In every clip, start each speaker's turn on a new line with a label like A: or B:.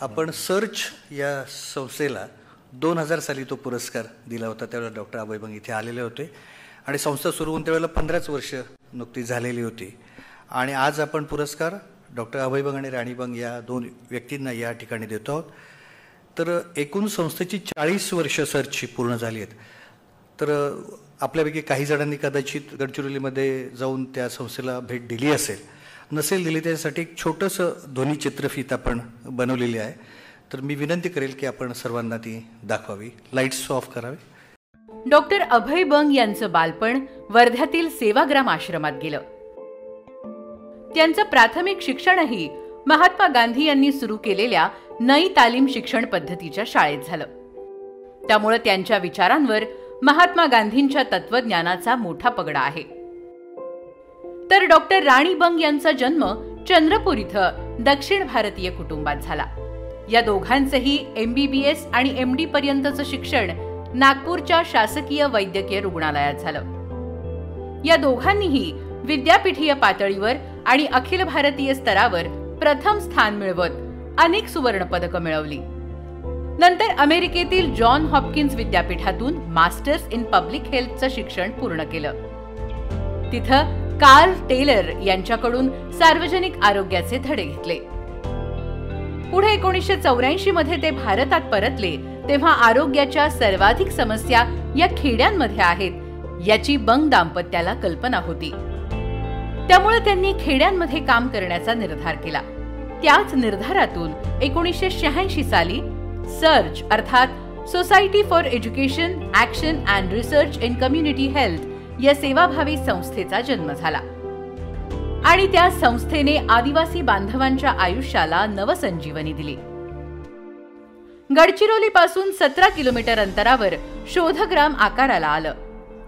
A: आपण सर्च या संस्थेला 2000 साली तो पुरस्कार दिला होता. त्यावेळेला डॉक्टर अभय बंग इथे आलेले होते आणि संस्था सुरू होऊन त्यावेळेला 15च वर्ष नुकतीच झालेली होती. आणि आज आपण पुरस्कार डॉक्टर अभय बंग आणि राणी बंग या दोन व्यक्तींना या ठिकाणी देतो आहोत. तर एकूण संस्थेची 40 वर्ष सर्चची पूर्ण झाली आहेत. तर आपल्यापैकी काही जणांनी कदाचित गडचिरोलीमध्ये जाऊन त्या संस्थेला भेट दिली असेल, नसेल दिली त्यासाठी एक छोटंसं ध्वनी चित्रफीत आपण बनवलेली आहे. तर मी विनंती करेल की आपण सर्वांना ती दाखवावी. लाईट्स ऑफ करावे.
B: डॉक्टर अभय बंग यांचं बालपण वर्ध्यातील सेवाग्राम आश्रमात गेलं. त्यांचं प्राथमिक शिक्षणही महात्मा गांधी यांनी सुरू केलेल्या नई तालीम शिक्षण पद्धतीच्या शाळेत झालं. त्यामुळे त्यांच्या विचारांवर महात्मा गांधींच्या तत्वज्ञानाचा मोठा पगडा आहे. तर डॉक्टर राणी बंग यांचा जन्म चंद्रपूर इथं दक्षिण भारतीय कुटुंबात झाला. या दोघांचंही MBBS आणि MD पर्यंतचं शिक्षण नागपूरच्या शासकीय वैद्यकीय रुग्णालयात झालं. या दोघांनीही विद्यापीठीय पातळीवर आणि अखिल भारतीय स्तरावर प्रथम स्थान मिळवत अनेक सुवर्ण पदकं मिळवली. नंतर अमेरिकेतील जॉन हॉपकिन्स विद्यापीठातून मास्टर्स इन पब्लिक हेल्थचं शिक्षण पूर्ण केलं. तिथं कार्ल टेलर यांच्याकडून सार्वजनिक आरोग्याचे धडे घेतले. पुढे 1984 मध्ये ते भारतात परतले तेव्हा आरोग्याच्या सर्वाधिक समस्या या खेड्यांमध्ये आहेत याची बंग दाम्पत्याला कल्पना होती. त्यामुळे त्यांनी खेड्यांमध्ये काम करण्याचा निर्धार केला. त्याच निर्धारातून 1986 साली सर्च अर्थात society for education, action and research in community health या सेवाभावी संस्थेचा जन्म झाला आणि त्या संस्थेने आदिवासी बांधवांच्या आयुष्याला नवसंजीवनी दिली. गडचिरोली पासून 17 किलोमीटर अंतरावर शोधग्राम आकाराला आलं.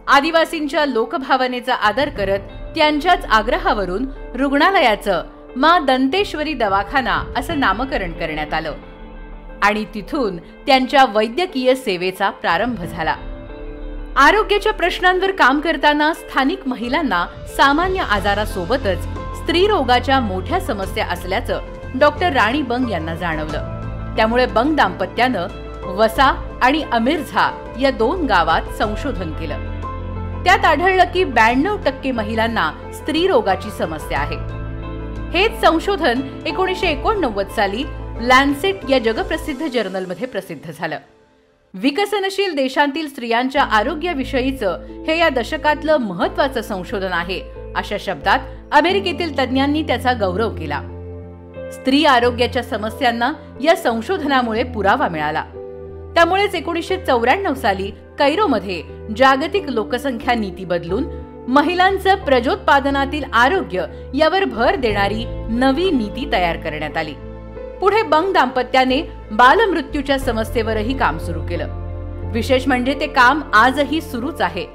B: आदिवासींच्या लोकभावनेचा आदर करत त्यांच्याच आग्रहावरून रुग्णालयाचं मा दंतेश्वरी दवाखाना असं नामकरण करण्यात आलं आणि तिथून त्यांच्या वैद्यकीय सेवेचा प्रारंभ झाला. आरोग्याच्या प्रश्नांवर काम करताना स्थानिक महिलांना सामान्य आजारासोबतच स्त्रीरोगाच्या मोठ्या समस्या असल्याचं डॉक्टर राणी बंग यांना जाणवलं. त्यामुळे बंग दाम्पत्यानं वसा आणि अमिरझा या 2 गावात संशोधन केलं. त्यात आढळलं की 92% महिलांना स्त्रीरोगाची समस्या आहे. हेच संशोधन 1989 साली लॅन्सेट या जगप्रसिद्ध जर्नलमध्ये प्रसिद्ध झालं. विकसनशील देशांतील स्त्रियांच्या आरोग्याविषयीचं हे या दशकातलं महत्त्वाचं संशोधन आहे अशा शब्दात अमेरिकेतील तज्ज्ञांनी त्याचा गौरव केला. स्त्री आरोग्याच्या समस्यांना या संशोधनामुळे पुरावा मिळाला. त्यामुळेच 1994 साली कैरोमध्ये जागतिक लोकसंख्या नीती बदलून महिलांचं प्रजोत्पादनातील आरोग्य यावर भर देणारी नवी नीती तयार करण्यात आली. पुढे बंग दाम्पत्याने बालमृत्यूच्या समस्येवरही काम सुरू केलं. विशेष म्हणजे ते काम आजही सुरूच आहे.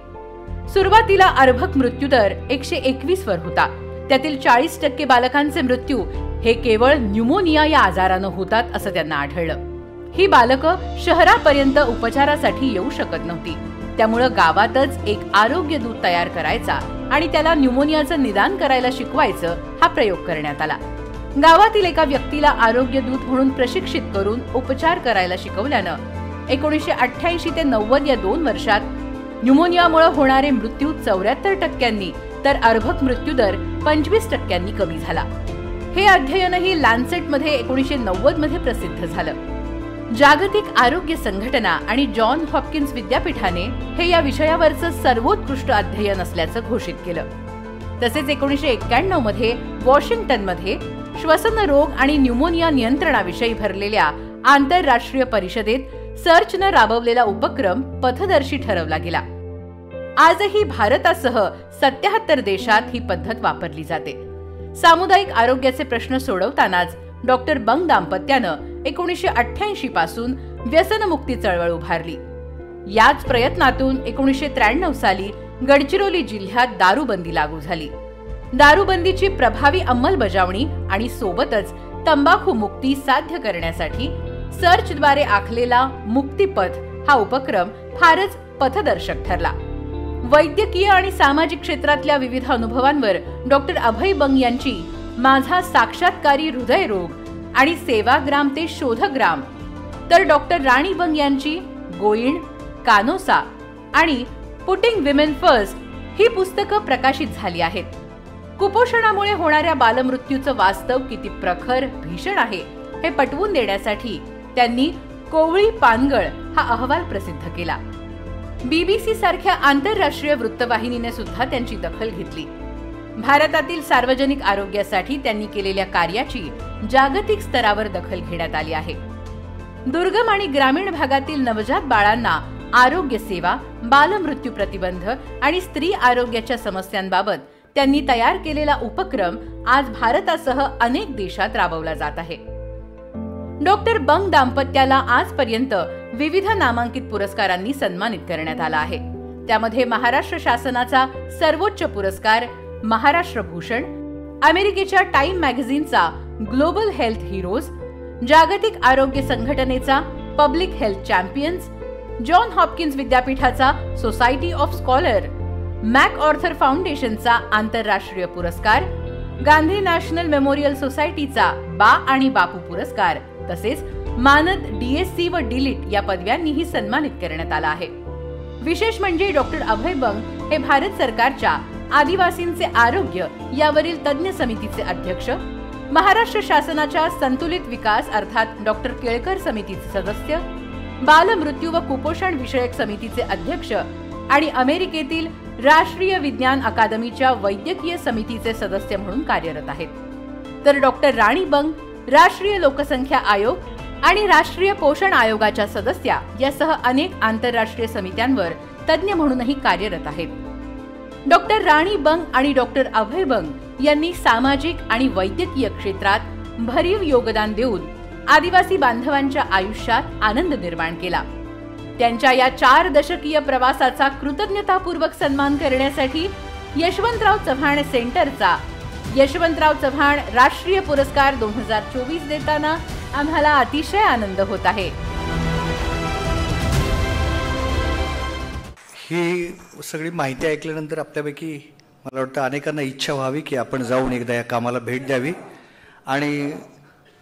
B: सुरुवातीला अर्भक मृत्यूदर 121 वर होता. त्यातील 40% बालकांचे मृत्यू हे केवळ न्यूमोनिया या आजारानं होतात असं त्यांना आढळलं. ही बालकं शहरापर्यंत उपचारासाठी येऊ शकत नव्हती. त्यामुळे गावातच एक आरोग्य दूत तयार करायचा आणि त्याला न्यूमोनियाचं निदान करायला शिकवायचं हा प्रयोग करण्यात आला. गावातील एका व्यक्तीला आरोग्य दूत म्हणून प्रशिक्षित करून उपचार करायला शिकवल्यानं 1988 ते 90 या 2 वर्षात न्यूमोनियामुळे होणारे मृत्यू 74% तर अर्भक मृत्यूदर 25% कमी झाला. हे अध्ययनही लॅन्सेटमध्ये 1990 मध्ये प्रसिद्ध झालं. जागतिक आरोग्य संघटना आणि जॉन हॉपकिन्स विद्यापीठाने हे या विषयावरचं सर्वोत्कृष्ट अध्ययन असल्याचं घोषित केलं. तसेच 1991 मध्ये वॉशिंग्टनमध्ये श्वसन रोग आणि न्यूमोनिया नियंत्रणाविषयी भरलेल्या आंतरराष्ट्रीय परिषदेत सर्चनं राबवलेला उपक्रम पथदर्शी ठरवला गेला. आजही भारतासह 77 देशात ही पद्धत वापरली जाते. सामुदायिक आरोग्याचे प्रश्न सोडवतानाच डॉक्टर बंग दाम्पत्यानं 1988 पासून व्यसनमुक्ती चळवळ उभारली. याच प्रयत्नातून 1993 साली गडचिरोली जिल्ह्यात दारूबंदी लागू झाली. दारूबंदीची प्रभावी अंमलबजावणी आणि सोबतच तंबाखू मुक्ती साध्य करण्यासाठी सर्चद्वारे आखलेला मुक्तीपथ हा उपक्रम फारच पथदर्शक ठरला. वैद्यकीय आणि सामाजिक क्षेत्रातल्या विविध अनुभवांवर डॉक्टर अभय बंग यांची माझा साक्षात्कारी हृदयरोग आणि सेवाग्राम ते शोधग्राम, तर डॉक्टर राणी बंग यांची गोइण, कानोसा आणि पुटिंग विमेन फर्स्ट ही पुस्तकं प्रकाशित झाली आहेत. कुपोषणामुळे होणाऱ्या बालमृत्यूचं वास्तव किती प्रखर, भीषण आहे हे पटवून देण्यासाठी त्यांनी कोवळी पानगळ हा अहवाल प्रसिद्ध केला. BBC सारख्या आंतरराष्ट्रीय वृत्तवाहिनीने सुद्धा त्यांची दखल घेतली. भारतातील सार्वजनिक आरोग्यासाठी त्यांनी केलेल्या कार्याची जागतिक स्तरावर दखल घेण्यात आली आहे. दुर्गम आणि ग्रामीण भागातील नवजात बाळांना आरोग्य सेवा, बालमृत्यू प्रतिबंध आणि स्त्री आरोग्याच्या समस्यांबाबत त्यांनी तयार केलेला उपक्रम आज भारतासह अनेक देशात राबवला जात आहे. डॉक्टर बंग दाम्पत्याला आजपर्यंत विविध नामांकित पुरस्कारांनी सन्मानित करण्यात आला आहे. त्यामध्ये महाराष्ट्र शासनाचा सर्वोच्च पुरस्कार महाराष्ट्र भूषण, अमेरिकेच्या टाइम मॅगझिनचा ग्लोबल हेल्थ हिरोज, जागतिक आरोग्य संघटनेचा public health champions, John Hopkins विद्यापीठाचा society of scholar, MacArthur फाउंडेशनचा आंतरराष्ट्रीय पुरस्कार, गांधी नॅशनल मेमोरियल सोसायटीचा बा आणि बापू पुरस्कार तसेच मानद DSc व डिलीट या पदव्यांनीही सन्मानित करण्यात आला आहे. विशेष म्हणजे डॉक्टर अभय बंग हे भारत सरकारच्या आदिवासींचे आरोग्य यावरील तज्ञ समितीचे अध्यक्ष, महाराष्ट्र शासनाच्या संतुलित विकास अर्थात डॉक्टर केळकर समितीचे सदस्य, बालमृत्यू व कुपोषण विषयक समितीचे अध्यक्ष आणि अमेरिकेतील राष्ट्रीय विज्ञान अकादमीच्या वैद्यकीय समितीचे सदस्य म्हणून कार्यरत आहेत. तर डॉक्टर राणी बंग राष्ट्रीय लोकसंख्या आयोग आणि राष्ट्रीय पोषण आयोगाच्या सदस्या यासह अनेक आंतरराष्ट्रीय समित्यांवर तज्ञ म्हणूनही कार्यरत आहेत. डॉक्टर राणी बंग आणि डॉक्टर अभय बंग यांनी सामाजिक आणि वैद्यकीय क्षेत्रात भरीव योगदान देऊन आदिवासी बांधवांच्या आयुष्यात आनंद निर्माण केला. त्यांच्या या 4 दशकीय प्रवासाचा कृतज्ञतापूर्वक सन्मान करण्यासाठी यशवंतराव चव्हाण सेंटरचा यशवंतराव चव्हाण राष्ट्रीय पुरस्कार 2024 देताना आम्हाला अतिशय आनंद होत आहे.
A: ही सगळी माहिती ऐकल्यानंतर आपल्यापैकी मला वाटतं अनेकांना इच्छा व्हावी की आपण जाऊन एकदा या कामाला भेट द्यावी. आणि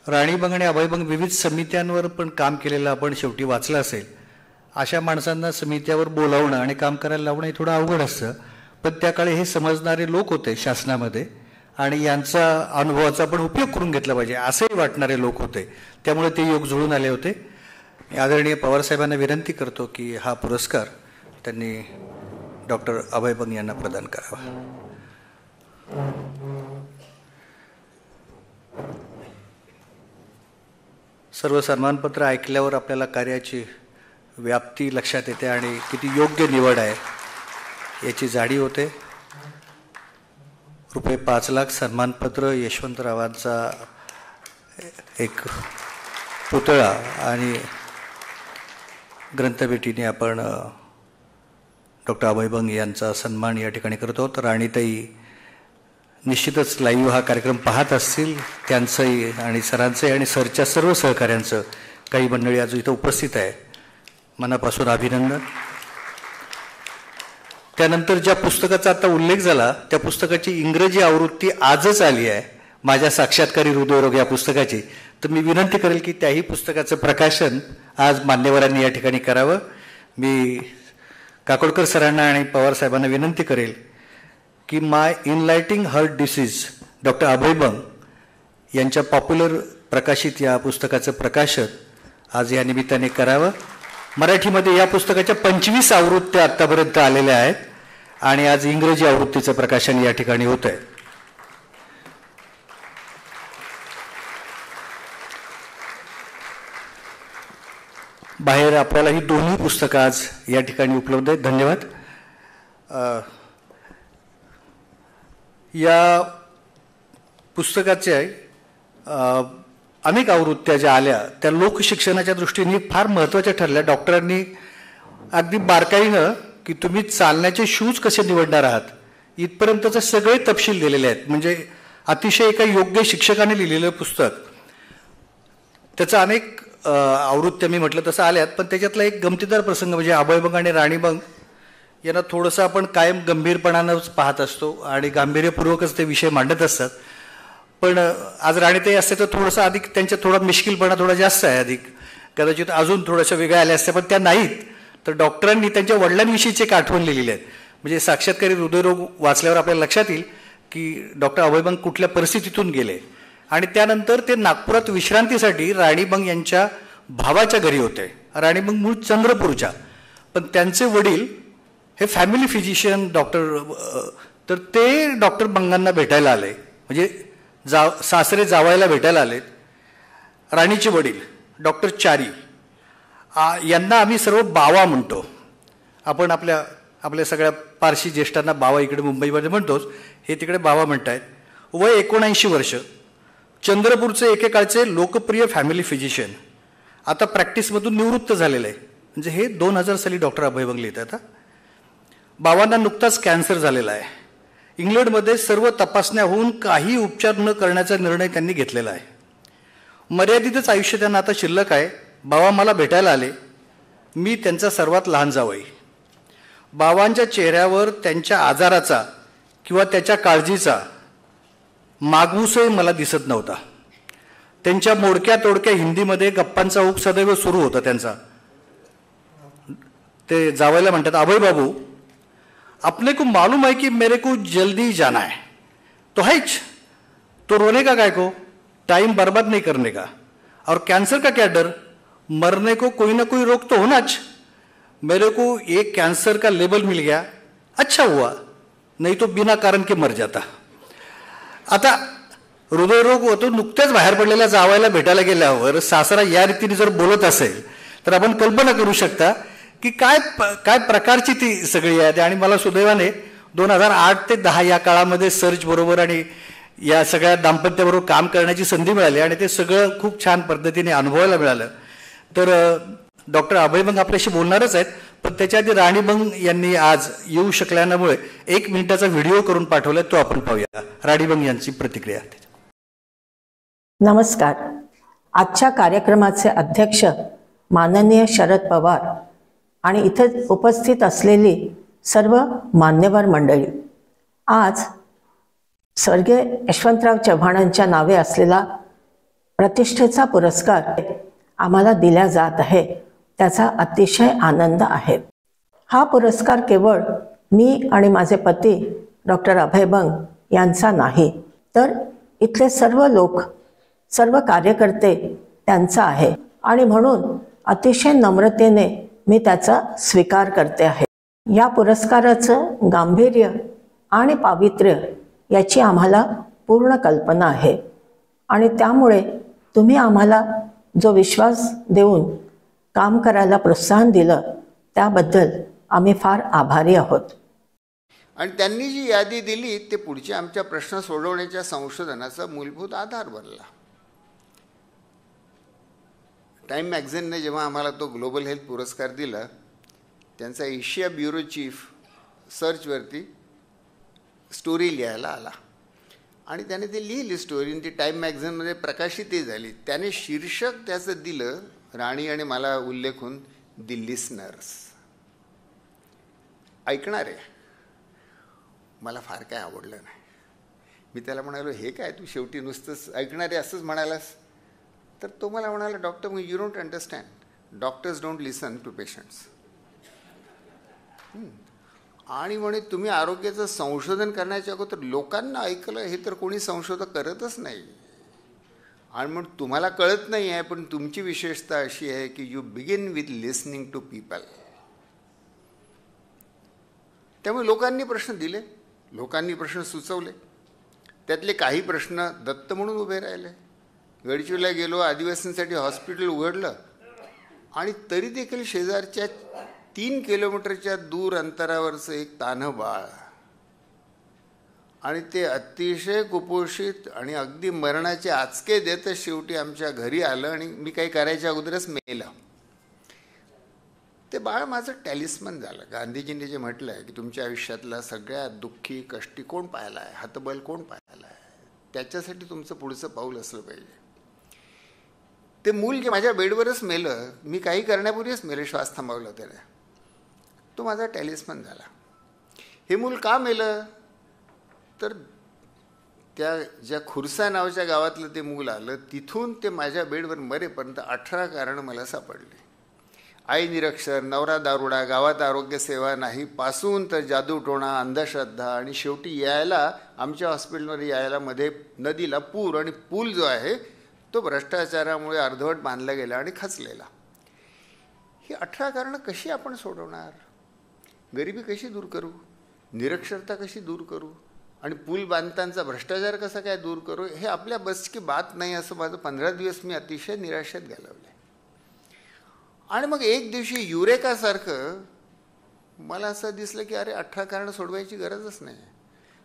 A: राणी बंग आणि अभय बंग विविध समित्यांवर पण काम केलेलं आपण शेवटी वाचलं असेल. अशा माणसांना समित्यावर बोलावणं आणि काम करायला लावणं हे थोडं अवघड असतं, पण त्या काळी हे समजणारे लोक होते शासनामध्ये आणि यांचा अनुभवाचा पण उपयोग करून घेतला पाहिजे असंही वाटणारे लोक होते. त्यामुळे ते योग जुळून आले होते. आदरणीय पवारसाहेबांना विनंती करतो की हा पुरस्कार त्यांनी डॉक्टर अभय बंग यांना प्रदान करावा. सर्व सन्मानपत्र ऐकल्यावर आपल्याला कार्याची व्याप्ती लक्षात येते आणि किती योग्य निवड आहे याची जाणीव होते. रुपये 5 लाख सन्मानपत्र, यशवंतरावांचा एक पुतळा आणि ग्रंथभेटीने आपण डॉक्टर अभय बंग यांचा सन्मान या ठिकाणी करतो. तर राणीताई निश्चितच लाईव्ह हा कार्यक्रम पाहत असतील. त्यांचंही आणि सरांचंही आणि सरच्या सर्व सहकाऱ्यांचं, काही मंडळी आज इथं उपस्थित आहे, मनापासून अभिनंदन. त्यानंतर ज्या पुस्तकाचा आता उल्लेख झाला त्या पुस्तकाची इंग्रजी आवृत्ती आजच आली आहे, माझ्या साक्षात्कारी हृदयरोग या पुस्तकाची. तर मी विनंती करेल की त्याही पुस्तकाचं प्रकाशन आज मान्यवरांनी या ठिकाणी करावं. मी काकोडकर सरांना आणि पवार साहेबांना विनंती करेल की माय इनलाइटिंग heart disease doctor Abhay Bang यांच्या पॉप्युलर प्रकाशित या पुस्तकाचं प्रकाशन आज या निमित्ताने करावं. मराठीमध्ये या पुस्तकाच्या 25 आवृत्त्या आत्तापर्यंत आलेल्या आहेत आणि आज इंग्रजी आवृत्तीचं प्रकाशन या ठिकाणी होत आहे. बाहेर आपल्याला ही दोन्ही पुस्तकं आज या ठिकाणी उपलब्ध आहेत. धन्यवाद. या पुस्तकाचे अनेक आवृत्त्या ज्या आल्या त्या लोकशिक्षणाच्या दृष्टीने फार महत्त्वाच्या ठरल्या. डॉक्टरांनी अगदी बारकाईनं की तुम्ही चालण्याचे शूज कसे निवडणार आहात इथपर्यंतचे सगळे तपशील दिलेले आहेत. म्हणजे अतिशय एका योग्य शिक्षकाने लिहिलेलं पुस्तक. त्याचा अनेक आवृत्त्या मी म्हटलं तसं आल्यात, पण त्याच्यातला एक गमतीदार प्रसंग म्हणजे अभय बंग आणि राणी बंग यांना थोडंसं आपण कायम गंभीरपणानंच पाहत असतो आणि गांभीर्यपूर्वकच ते विषय मांडत असतात. पण आज राणीताई असते तर थोडंसं अधिक त्यांच्या थोडा मिश्किलपणा थोडा जास्त आहे, अधिक कदाचित अजून थोड्याशा वेगळ्या आल्या असत्या, पण त्या नाहीत. तर डॉक्टरांनी त्यांच्या वडिलांविषयीची एक आठवण लिहिलेली आहे. म्हणजे साक्षात्कारी हृदयरोग वाचल्यावर आपल्याला लक्षात येईल की डॉक्टर अभय बंग कुठल्या परिस्थितीतून गेले. आणि त्यानंतर ते नागपुरात विश्रांतीसाठी राणी बंग यांच्या भावाच्या घरी होते. राणी बंग मूळ चंद्रपूरच्या, पण त्यांचे वडील हे फॅमिली फिजिशियन डॉक्टर, तर ते डॉक्टर बंगांना भेटायला आले. म्हणजे सासरे जावायला भेटायला आलेत. राणीचे वडील डॉक्टर चारी, यांना आम्ही सर्व बावा म्हणतो. आपण आपल्या सगळ्या पारशी ज्येष्ठांना बावा इकडे मुंबईमध्ये म्हणतोच, हे तिकडे बावा म्हणतायत. वय 79 वर्ष, चंद्रपूरचे एकेकाळचे लोकप्रिय फॅमिली फिजिशियन, आता प्रॅक्टिसमधून निवृत्त झालेलं आहे. म्हणजे हे 2000 साली डॉक्टर अभय बंग लिहितात. बाबांना नुकताच कॅन्सर झालेला आहे. इंग्लंडमध्ये सर्व तपासण्या होऊन काही उपचार न करण्याचा निर्णय त्यांनी घेतलेला आहे. मर्यादितच आयुष्य त्यांना आता शिल्लक आहे. बाबा मला भेटायला आले. मी त्यांचा सर्वात लहान जावई. बाबांच्या चेहऱ्यावर त्यांच्या आजाराचा किंवा त्याच्या काळजीचा मागमूसही मला दिसत नव्हता. त्यांच्या मोडक्या तोडक्या हिंदीमध्ये गप्पांचा ओघ सदैव सुरू होता त्यांचा. ते जावायला म्हणतात, अभय बाबू, अपने को मालूम है कि मेरे को जल्दी जाना है, तो है तो रोने का काय को, टाइम बर्बाद नहीं करने का, और कैंसर का क्या डर, मरने को कोई ना कोई रोग तो होनाच. मेरे को एक कैंसर का लेबल मिल गया, अच्छा हुआ, नहीं तो बिना कारण के मर जाता. आता हृदयरोग होतो, नुकत्याच बाहेर पडलेल्या जावायला भेटायला गेल्यावर सासरा या रीतीने जर बोलत असेल तर आपण कल्पना करू शकता की काय प्रकारची ती सगळी आहे. आणि मला सुदैवाने 2008 ते 10 या काळामध्ये सर्च बरोबर आणि या सगळ्या दाम्पत्याबरोबर काम करण्याची संधी मिळाली आणि ते सगळं खूप छान पद्धतीने अनुभवायला मिळालं. तर डॉक्टर अभय बंग आपल्याशी बोलणारच आहेत, पण त्याच्या आधी राणी बंग यांनी आज येऊ शकल्यामुळे 1 मिनिटाचा व्हिडिओ करून पाठवलाय, तो आपण पाहूया. राणी बंग यांची प्रतिक्रिया.
C: नमस्कार. आजच्या कार्यक्रमाचे अध्यक्ष माननीय शरद पवार आणि इथे उपस्थित असलेली सर्व मान्यवर मंडळी, आज स्वर्गीय यशवंतराव चव्हाणांच्या नावे असलेला प्रतिष्ठेचा पुरस्कार आम्हाला दिला जात आहे, त्याचा अतिशय आनंद आहे. हा पुरस्कार केवळ मी आणि माझे पती डॉक्टर अभय बंग यांचा नाही, तर इथले सर्व लोक, सर्व कार्यकर्ते त्यांचा आहे. आणि म्हणून अतिशय नम्रतेने मी त्याचा स्वीकार करते आहे. या पुरस्काराचं गांभीर्य आणि पावित्र्य याची आम्हाला पूर्ण कल्पना आहे आणि त्यामुळे तुम्ही आम्हाला जो विश्वास देऊन काम करायला प्रोत्साहन दिलं त्याबद्दल आम्ही फार आभारी आहोत.
D: आणि त्यांनी जी यादी दिली ते पुढच्या आमच्या प्रश्न सोडवण्याच्या संशोधनाचा मूलभूत आधार बनला. टाइम मॅगझिनने जेव्हा आम्हाला तो ग्लोबल हेल्थ पुरस्कार दिला, त्यांचा एशिया ब्युरो चीफ सर्चवरती स्टोरी लिहायला आला आणि त्याने ती लिहिली स्टोरी, ती टाइम मॅगझिनमध्ये प्रकाशितही झाली. त्याने शीर्षक त्याचं दिलं, राणी आणि मला उल्लेखून, दी लिसनर्स, ऐकणारे. मला फार काय आवडलं नाही. मी त्याला म्हणालो, हे काय तू शेवटी नुसतंच ऐकणारे असंच म्हणालास? तर तो मला म्हणाला, डॉक्टर, मग you don't understand, doctors don't listen to patients. आणि म्हणे तुम्ही आरोग्याचं संशोधन करण्याच्या अगोदर लोकांना ऐकलं, हे तर कोणी संशोधक करतच नाही. आणि मग तुम्हाला कळत नाही आहे, पण तुमची विशेषता अशी आहे की you begin with listening to people. त्यामुळे लोकांनी प्रश्न दिले, लोकांनी प्रश्न सुचवले. त्यातले काही प्रश्न दत्त म्हणून उभे राहिले. गडचिरोलीला गेलो, आदिवासींसाठी हॉस्पिटल उघडलं आणि तरी देखील शेजारच्या 3 किलोमीटरच्या दूर अंतरावरचं एक तान्हं बाळ, आणि ते अतिशय कुपोषित आणि अगदी मरणाचे आचके देतच शेवटी आमच्या घरी आलं आणि मी काही करायच्या अगोदरच मेलं. ते बाळ माझं टॅलिस्मन झालं. गांधीजींनी जे म्हटलं आहे की तुमच्या आयुष्यातला सगळ्यात दुःखी कष्टी कोण पाहिला आहे, हतबल कोण पाहिला आहे, त्याच्यासाठी तुमचं पुढचं पाऊल असलं पाहिजे. ते मूल जे माझ्या बेडवरच मेलं, मी काही करण्यापूर्वीच मेलं, श्वास थांबवला त्याने, तो माझा टॅलिस्मन झाला. हे मूल का मेलं? तर त्या ज्या खुर्सा नावाच्या गावातलं ते मूल आलं, तिथून ते माझ्या बेडवर मरेपर्यंत 18 कारणं मला सापडली. आई निरक्षर, नवरा दारुडा, गावात आरोग्य सेवा नाही, पासून तर जादूटोणा, अंधश्रद्धा, आणि शेवटी यायला आमच्या हॉस्पिटलमध्ये यायला मध्ये नदीला पूर, आणि पूल जो आहे तो भ्रष्टाचारामुळे अर्धवट बांधला गेला आणि खचलेला. ही 18 कारणं कशी आपण सोडवणार? गरिबी कशी दूर करू? निरक्षरता कशी दूर करू? आणि पूल बांधतांचा भ्रष्टाचार कसा काय दूर करू? हे आपल्या बसची बात नाही, असं माझं 15 दिवस मी अतिशय निराशेत घालवले. आणि मग एक दिवशी युरेकासारखं मला असं दिसलं की अरे 18 कारणं सोडवायची गरजच नाही.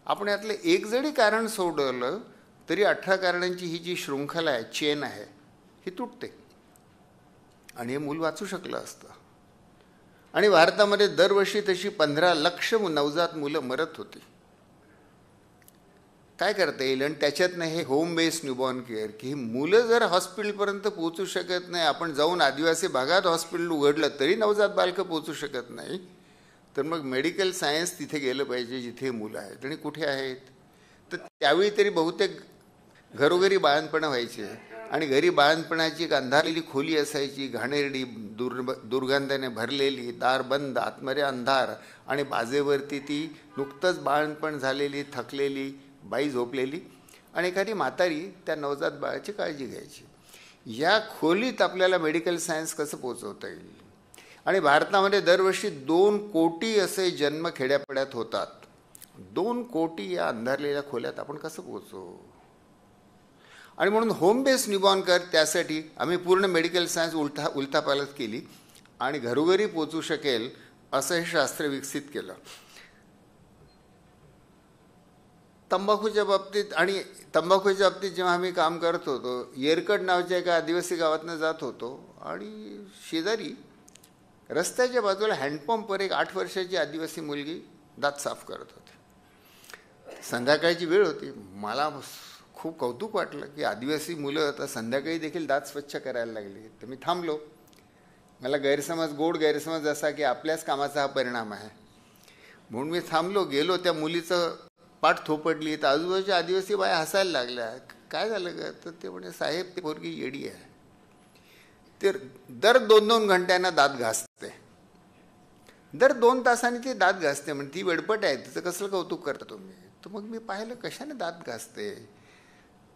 D: आपण यातलं एक जरी कारण सोडवलं तरी 18 कारणांची ही जी शृंखला आहे, चेन आहे, ही तुटते आणि हे मूल वाचू शकलं असतं. आणि भारतामध्ये दरवर्षी तशी 15 लाख नवजात मुलं मरत होती. काय करता येईल? आणि त्याच्यातनं हे होम बेस्ड न्यूबॉर्न केअर, की ही मुलं जर हॉस्पिटलपर्यंत पोहोचू शकत नाही, आपण जाऊन आदिवासी भागात हॉस्पिटल उघडलं तरी नवजात बालकं पोहोचू शकत नाही, तर मग मेडिकल सायन्स तिथे गेलं पाहिजे जिथे मुलं आहेत. आणि कुठे आहेत? तर त्यावेळी तरी बहुतेक घरोघरी बाळंतपणं व्हायचे, आणि घरी बाळंतपणाची एक अंधारलेली खोली असायची, घाणेरडी, दुर्गंधाने भरलेली, दार बंद, आतमध्ये अंधार, आणि बाजेवरती ती नुकतंच बाळंतपण झालेली थकलेली बाई झोपलेली, आणि एखादी म्हातारी त्या नवजात बाळाची काळजी घ्यायची. या खोलीत आपल्याला मेडिकल सायन्स कसं पोचवता येईल? आणि भारतामध्ये दरवर्षी 2 कोटी असे जन्म खेड्यापाड्यात होतात. 2 कोटी या अंधारलेल्या खोल्यात आपण कसं पोचवू? आणि म्हणून होम बेस्ड न्यूबॉर्न केअर, त्यासाठी आम्ही पूर्ण मेडिकल सायन्स उलथापालथ केली आणि घरोघरी पोचू शकेल असं हे शास्त्र विकसित केलं. तंबाखूच्या बाबतीत, आणि तंबाखूच्या बाबतीत जेव्हा आम्ही काम करत होतो, येरकड नावाच्या एका आदिवासी गावातनं जात होतो, आणि शेजारी रस्त्याच्या बाजूला हँडपंपवर एक 8 वर्षाची आदिवासी मुलगी दात साफ करत होती. संध्याकाळची वेळ होती. मला खूप कौतुक वाटलं की आदिवासी मुलं आता संध्याकाळी देखील दात स्वच्छ करायला लागली. तर मी थांबलो. मला गोड गैरसमज असा की आपल्याच कामाचा हा परिणाम आहे म्हणून मी थांबलो. गेलो, त्या मुलीचं पाठ थोपडली, तर आजूबाजूच्या आदिवासी बाया हसायला लागल्या. काय झालं का? तर ते म्हणे, साहेब ती पोरगी येडी आहे, ते दर 2-2 घंट्यांना दात घासते, दर 2 तासांनी ती दात घासते, म्हणजे ती वेडपट आहे, तिचं कसलं कौतुक करता तुम्ही? तर मग मी पाहिलं कशाने दात घासते,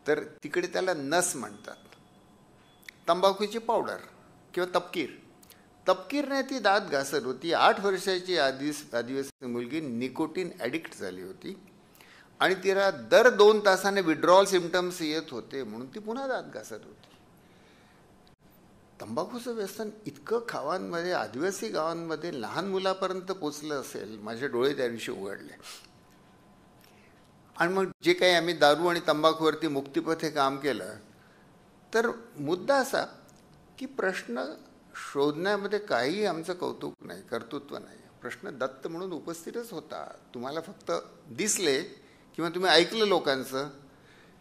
D: तर तिकडे त्याला नस म्हणतात. तंबाखूची पावडर किंवा तपकीरने ती दात घासत होती. 8 वर्षाची आदिवासी मुलगी निकोटीन ॲडिक्ट झाली होती आणि तिला दर 2 तासाने विड्रॉल सिम्पटम्स येत होते, म्हणून ती पुन्हा दात घासत होती. तंबाखूचं व्यसन इतकं गावांमध्ये, आदिवासी गावांमध्ये लहान मुलापर्यंत पोचलं असेल, माझे डोळे त्या दिवशी उघडले. आणि मग जे काही आम्ही दारू आणि तंबाखूवरती मुक्तिपथ हे काम केलं, तर मुद्दा असा की प्रश्न शोधण्यामध्ये काही आमचं कौतुक नाही, कर्तृत्व नाही. प्रश्न दत्त म्हणून उपस्थितच होता. तुम्हाला फक्त दिसले किंवा तुम्ही ऐकलं लोकांचं.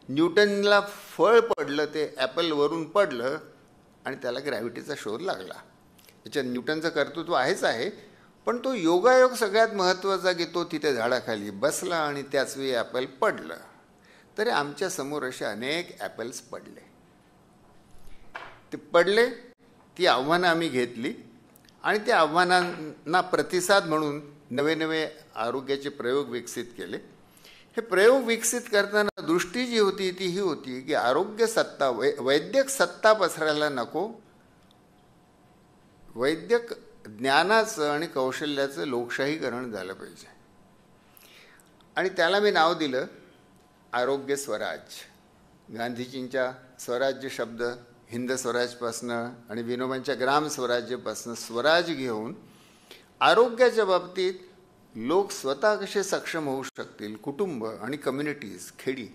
D: न्यूटनला फळ पडलं, ते ॲपलवरून पडलं आणि त्याला ग्रॅव्हिटीचा शोध लागला. त्याच्यात न्यूटनचं कर्तृत्व आहेच आहे, पण तो योगायोग सगळ्यात महत्त्वाचा की तो तिथे झाडाखाली बसला आणि त्याच वेळी ॲपल पडलं. तरी आमच्या समोर असे अनेक ॲपल्स पडले. ते पडले, ती आव्हानं आम्ही घेतली आणि त्या आव्हानांना प्रतिसाद म्हणून नवे नवे आरोग्याचे प्रयोग विकसित केले. हे प्रयोग विकसित करताना दृष्टी जी होती ती ही होती की आरोग्य सत्ता, वैद्यक सत्ता पसरायला नको, वैद्यक ज्ञानाचं आणि कौशल्याचं लोकशाहीकरण झालं पाहिजे. आणि त्याला मी नाव दिलं आरोग्य स्वराज. गांधीजींच्या स्वराज्य शब्द हिंद स्वराजपासनं आणि विनोबांच्या ग्राम स्वराज्यपासनं स्वराज घेऊन आरोग्याच्या बाबतीत लोक स्वतः कसे सक्षम होऊ शकतील, कुटुंब आणि कम्युनिटीज, खेडी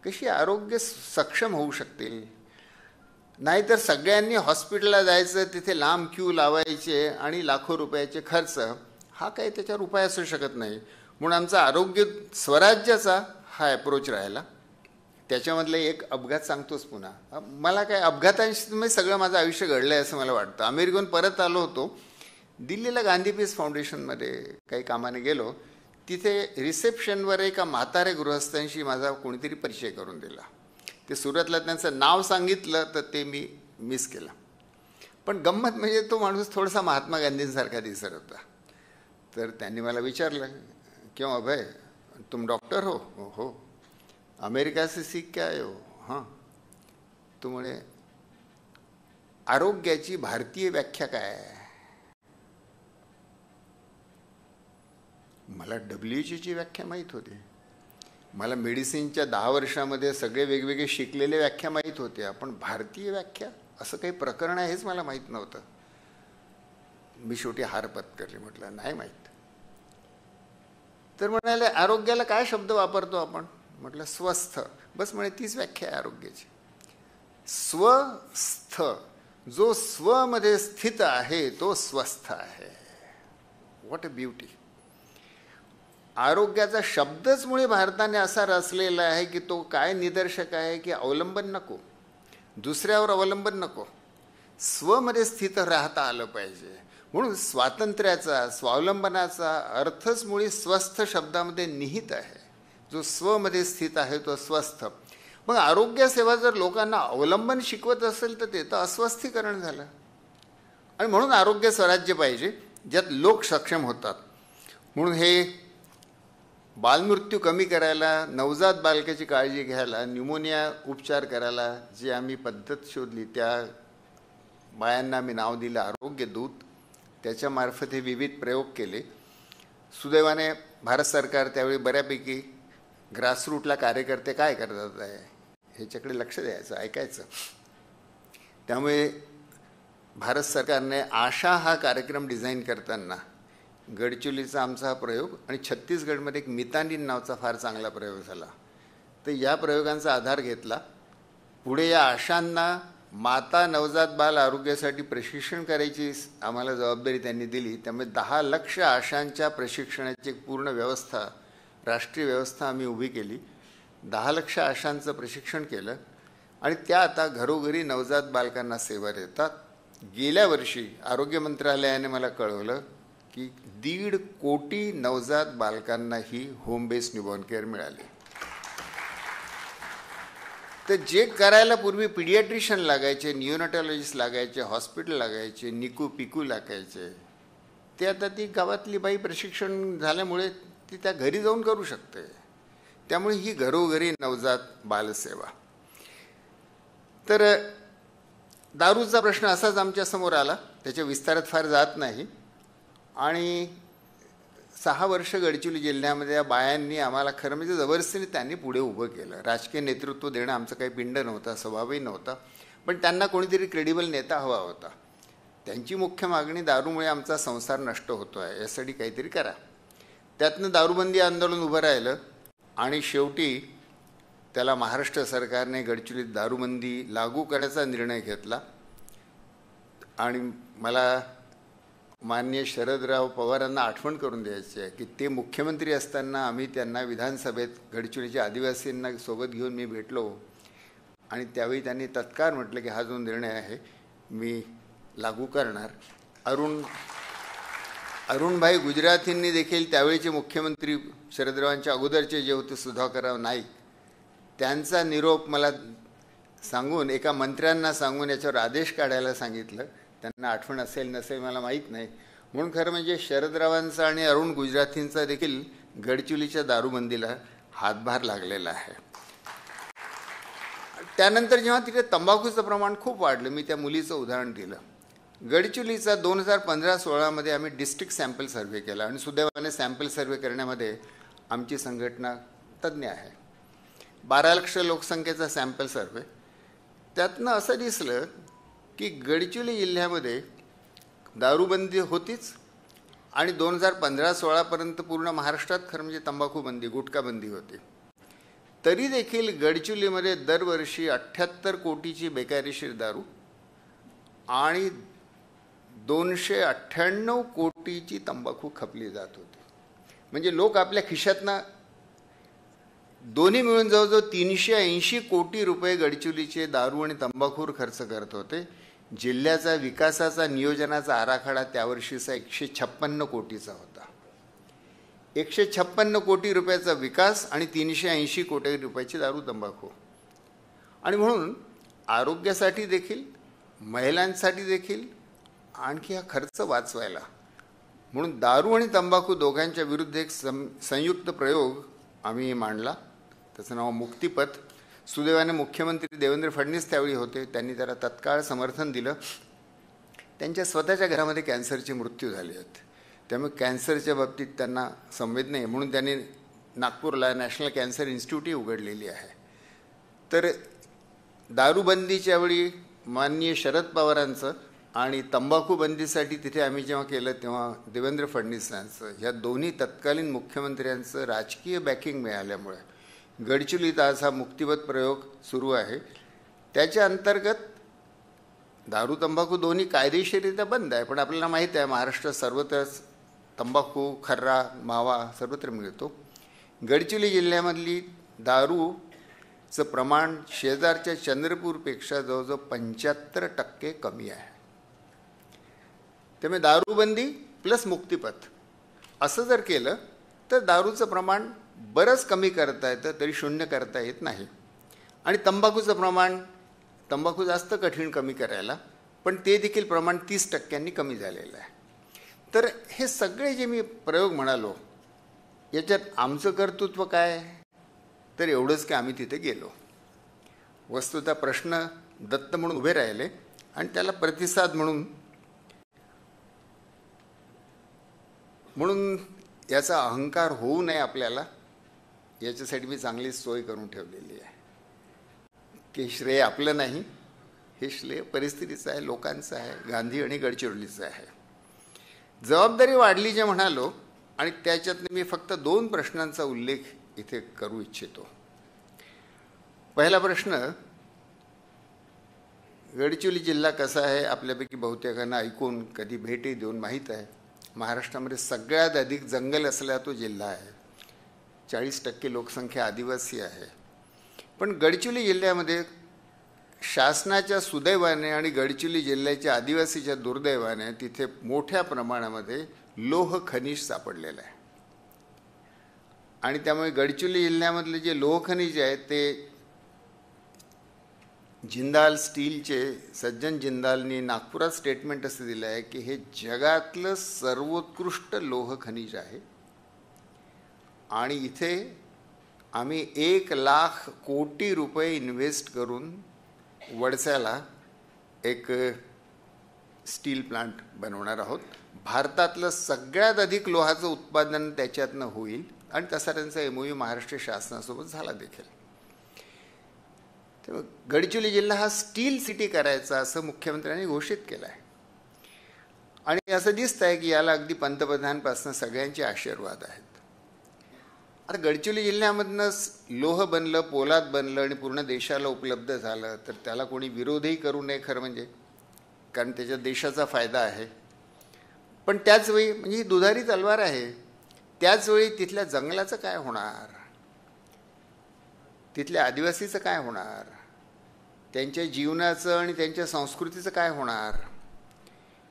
D: कशी आरोग्य सक्षम होऊ शकतील. नाहीतर सगळ्यांनी हॉस्पिटलला जायचं, तिथे लांब क्यू लावायचे आणि लाखो रुपयाचे खर्च, हा काही त्याच्यावर उपाय असू शकत नाही. म्हणून आमचा आरोग्य स्वराज्याचा हा अप्रोच राहिला. त्याच्यामधलं एक अपघात सांगतोच पुन्हा. मला काय अपघातांशी सगळं माझं आयुष्य घडलं आहे असं मला वाटतं. अमेरिकेहून परत आलो होतो. दिल्लीला गांधी पीस फाउंडेशनमध्ये काही कामाने गेलो. तिथे रिसेप्शनवर एका म्हातारे गृहस्थांशी माझा कोणीतरी परिचय करून दिला. ते सुरतला त्यांचं नाव सांगितलं तर ते मी मिस केलं. पण गंमत म्हणजे तो माणूस थोडासा महात्मा गांधींसारखा दिसत होता. तर त्यांनी मला विचारलं, क्यों अभय, तुम डॉक्टर हो? हो. अमेरिका से सीख के आए हो? हां. तो म्हणे, आरोग्याची भारतीय व्याख्या काय आहे? मला WHOची व्याख्या माहीत होती. मला मेडिसिनच्या 10 वर्षामध्ये सगळे वेगवेगळे शिकलेले व्याख्या माहीत होत्या, पण भारतीय व्याख्या असं काही प्रकरण आहे हेच मला माहीत नव्हतं. मी शेवटी हार पत्करली, म्हटलं नाही माहीत. तर म्हणाले, आरोग्याला काय शब्द वापरतो आपण? म्हटलं स्वस्थ. बस म्हणे तीच व्याख्या आहे आरोग्याची. स्वस्थ, जो स्वमध्ये स्थित आहे तो स्वस्थ आहे. What a beauty. आरोग्याचा शब्दच मुळे भारताने असा रचलेला आहे की तो काय निदर्शक आहे की अवलंबन नको, दुसऱ्यावर अवलंबन नको, स्वमध्ये स्थित राहता आलं पाहिजे. म्हणून स्वातंत्र्याचा, स्वावलंबनाचा अर्थच मुळे स्वस्थ शब्दामध्ये निहित आहे. जो स्वमध्ये स्थित आहे तो स्वस्थ. मग आरोग्य सेवा जर लोकांना अवलंबन शिकवत असेल तर ते तर अस्वस्थीकरण झालं. आणि म्हणून आरोग्य स्वराज्य पाहिजे ज्यात लोक सक्षम होतात. म्हणून हे बालमृत्यू कमी करायला, नवजात बालकाची काळजी घ्यायला, न्यूमोनिया उपचार करायला जी आम्ही पद्धत शोधली त्या बायांना आम्ही नाव दिलं आरोग्य दूत. त्याच्यामार्फत हे विविध प्रयोग केले. सुदैवाने भारत सरकार त्यावेळी बऱ्यापैकी ग्रासरूटला कार्यकर्ते काय करतात आहे ह्याच्याकडे लक्ष द्यायचं, ऐकायचं. त्यामुळे भारत सरकारने आशा हा कार्यक्रम डिझाईन करताना गडचिरोलीचा आमचा हा प्रयोग आणि छत्तीसगडमध्ये एक मितानिन नावाचा फार चांगला प्रयोग झाला. तर या प्रयोगांचा आधार घेतला. पुढे या आशांना माता नवजात बाल आरोग्यासाठी प्रशिक्षण करायची आम्हाला जबाबदारी त्यांनी दिली. त्यामुळे 10 लाख आशांच्या प्रशिक्षणाची एक पूर्ण व्यवस्था, राष्ट्रीय व्यवस्था आम्ही उभी केली. 10 लाख आशांचं प्रशिक्षण केलं आणि त्या आता घरोघरी नवजात बालकांना सेवा देतात. गेल्या वर्षी आरोग्य मंत्रालयाने मला कळवलं की 1.5 कोटी नवजात बालकांनाही होम बेस्ड न्यूबॉर्न केअर मिळाली. तर जे करायला पूर्वी पिडियाट्रिशियन लागायचे, न्यूरोनॅटॉलॉजिस्ट लागायचे, हॉस्पिटल लागायचे, निकू पिकू लागायचे, ते आता ती गावातली बाई प्रशिक्षण झाल्यामुळे ती त्या घरी जाऊन करू शकते. त्यामुळे ही घरोघरी नवजात बालसेवा. तर दारूचा प्रश्न असाच आमच्यासमोर आला, त्याच्या विस्तारात फार जात नाही. आणि 6 वर्ष गडचिरोली जिल्ह्यामध्ये या बायांनी आम्हाला खरं म्हणजे जबरदस्तीने त्यांनी पुढे उभं केलं. राजकीय नेतृत्व देणं आमचं काही पिंड नव्हता, स्वभावही नव्हता, पण त्यांना कोणीतरी क्रेडिबल नेता हवा होता. त्यांची मुख्य मागणी दारूमुळे आमचा संसार नष्ट होतो आहे, यासाठी काहीतरी करा. त्यातनं दारूबंदी आंदोलन उभं राहिलं आणि शेवटी त्याला महाराष्ट्र सरकारने गडचिरोलीत दारूबंदी लागू करायचा निर्णय घेतला. आणि मला माननीय शरदराव पवारांना आठवण करून द्यायची आहे की ते मुख्यमंत्री असताना आम्ही त्यांना विधानसभेत गडचिरोलीच्या आदिवासींना सोबत घेऊन मी भेटलो आणि त्यावेळी त्यांनी तत्काळ म्हटलं की हा जो निर्णय आहे मी लागू करणार. अरुणभाई गुजरातींनी देखील त्यावेळीचे मुख्यमंत्री शरदरावांच्या अगोदरचे जे होते सुधाकरराव नाईक, त्यांचा निरोप मला सांगून एका मंत्र्यांना सांगून याच्यावर आदेश काढायला सांगितलं. त्यांना आठवण असेल नसेल मला माहीत नाही. म्हणून खरं म्हणजे शरदरावांचा आणि अरुण गुजरातींचा देखील गडचिरोलीच्या दारूबंदीला हातभार लागलेला आहे. त्यानंतर जेव्हा तिथे तंबाखूचं प्रमाण खूप वाढलं, मी त्या मुलीचं उदाहरण दिलं. गडचिरोलीचा 2015-16 आम्ही डिस्ट्रिक्ट सॅम्पल सर्व्हे केला आणि सुदैवाने सॅम्पल सर्व्हे करण्यामध्ये आमची संघटना तज्ज्ञ आहे. 12 लाख लोकसंख्येचा सॅम्पल सर्व्हे. त्यातनं असं दिसलं की गडचिरोली जिल्ह्यामध्ये दारूबंदी होतीच आणि 2015-16 पूर्ण महाराष्ट्रात खरं म्हणजे तंबाखूबंदी, गुटखाबंदी होती. तरी देखील गडचिरोलीमध्ये दरवर्षी 78 कोटीची बेकायदेशीर दारू आणि 298 कोटीची तंबाखू खपली जात होती. म्हणजे लोक आपल्या खिशातनं दोन्ही मिळून जवळजवळ 380 कोटी रुपये गडचिरोलीचे दारू आणि तंबाखूवर खर्च करत होते. जिल्ह्याचा विकासाचा नियोजनाचा आराखडा त्यावर्षीचा 156 कोटीचा होता. 156 कोटी रुपयाचा विकास आणि 380 कोटी रुपयाची दारू तंबाखू. आणि म्हणून आरोग्यासाठी देखील महिलांसाठी देखील आणखी हा खर्च वाचवायला म्हणून दारू आणि तंबाखू दोघांच्या विरुद्ध एक संयुक्त प्रयोग आम्ही मांडला. त्याचं नाव मुक्तिपथ. सुदैवाने मुख्यमंत्री देवेंद्र फडणवीस त्यावेळी होते. त्यांनी त्याला तत्काळ समर्थन दिलं. त्यांच्या स्वतःच्या घरामध्ये कॅन्सरचे मृत्यू झाले आहेत. त्यामुळे कॅन्सरच्या बाबतीत त्यांना संवेदना आहे म्हणून त्यांनी नागपूरला नॅशनल कॅन्सर इन्स्टिट्यूटही उघडलेली आहे. तर दारूबंदीच्या वेळी माननीय शरद पवारांचं आणि तंबाखू बंदीसाठी तिथे आम्ही जेव्हा केलं तेव्हा देवेंद्र फडणवीसांचं ह्या दोन्ही तत्कालीन मुख्यमंत्र्यांचं राजकीय बॅकिंग मिळाल्यामुळे गडचिरोलीत आज हा मुक्तिपथ प्रयोग सुरू आहे. त्याच्या अंतर्गत दारू तंबाखू दोन्ही कायदेशीररित्या बंद आहे. पण आपल्याला माहीत आहे महाराष्ट्रात सर्वत्रच तंबाखू, खर्रा, मावा सर्वत्र मिळतो. गडचिरोली जिल्ह्यामधली दारूचं प्रमाण शेजारच्या चंद्रपूरपेक्षा जवळजवळ 75% कमी आहे. त्यामुळे दारूबंदी प्लस मुक्तिपथ असं जर केलं तर दारूचं प्रमाण बरंच कमी करता येतं, तरी शून्य करता येत नाही. आणि तंबाखूचं प्रमाण, तंबाखू जास्त कठीण कमी करायला, पण ते देखील प्रमाण 30% कमी झालेलं आहे. तर हे सगळे जे मी प्रयोग म्हणालो याच्यात आमचं कर्तृत्व काय, तर एवढंच की आम्ही तिथे गेलो. वस्तुतः प्रश्न दत्त म्हणून उभे राहिले आणि त्याला प्रतिसाद म्हणून याचा अहंकार होऊ नये आपल्याला, याच्यासाठी मी चांगली सोय करून ठेवलेली आहे की श्रेय आपलं नाही, हे श्रेय परिस्थितीचं आहे, लोकांचं आहे, गांधी आणि गडचिरोलीचं आहे. जबाबदारी वाढली जे म्हणालो आणि त्याच्यात मी फक्त 2 प्रश्नांचा उल्लेख इथे करू इच्छितो. पहिला प्रश्न, गडचिरोली जिल्हा कसा आहे आपल्यापैकी बहुतेकांना ऐकून कधी भेटी देऊन माहीत आहे. महाराष्ट्रामध्ये सगळ्यात अधिक जंगल असलेला तो जिल्हा आहे. 40% लोकसंख्या आदिवासी आहे. पण गडचिरोली जिल्ह्यामध्ये शासनाच्या सुदैवाने आणि गडचिरोली जिल्ह्याच्या आदिवासीच्या दुर्दैवाने तिथे मोठ्या प्रमाणामध्ये लोह खनिज सापडलेलं आहे. आणि त्यामुळे गडचिरोली जिल्ह्यामधले जे लोह खनिज आहेत ते जिंदाल स्टीलचे सज्जन जिंदालनी नागपुरात स्टेटमेंट असं दिलं आहे की हे जगातलं सर्वोत्कृष्ट लोह खनिज आहे. आणि इथे आम्ही 1,00,000 कोटी रुपये इन्व्हेस्ट करून वडसाला एक स्टील प्लांट बनवणार आहोत. भारतातलं सगळ्यात अधिक लोहाचं उत्पादन त्याच्यातनं होईल आणि तसा त्यांचा MOU महाराष्ट्र शासनासोबत झाला देखील. तेव्हा गडचिरोली जिल्हा हा स्टील सिटी करायचा असं मुख्यमंत्र्यांनी घोषित केलं आहे. आणि असं दिसतं आहे की याला अगदी पंतप्रधानांपासून सगळ्यांचे आशीर्वाद आहेत. आता गडचिरोली जिल्ह्यामधनं लोह बनलं, पोलाद बनलं आणि पूर्ण देशाला उपलब्ध झालं तर त्याला कोणी विरोधही करू नये खरं म्हणजे, कारण त्याच्यात देशाचा फायदा आहे. पण त्याचवेळी म्हणजे ही दुधारी तलवार आहे. त्याचवेळी तिथल्या जंगलाचं काय होणार, तिथल्या आदिवासीचं काय होणार, त्यांच्या जीवनाचं आणि त्यांच्या संस्कृतीचं काय होणार.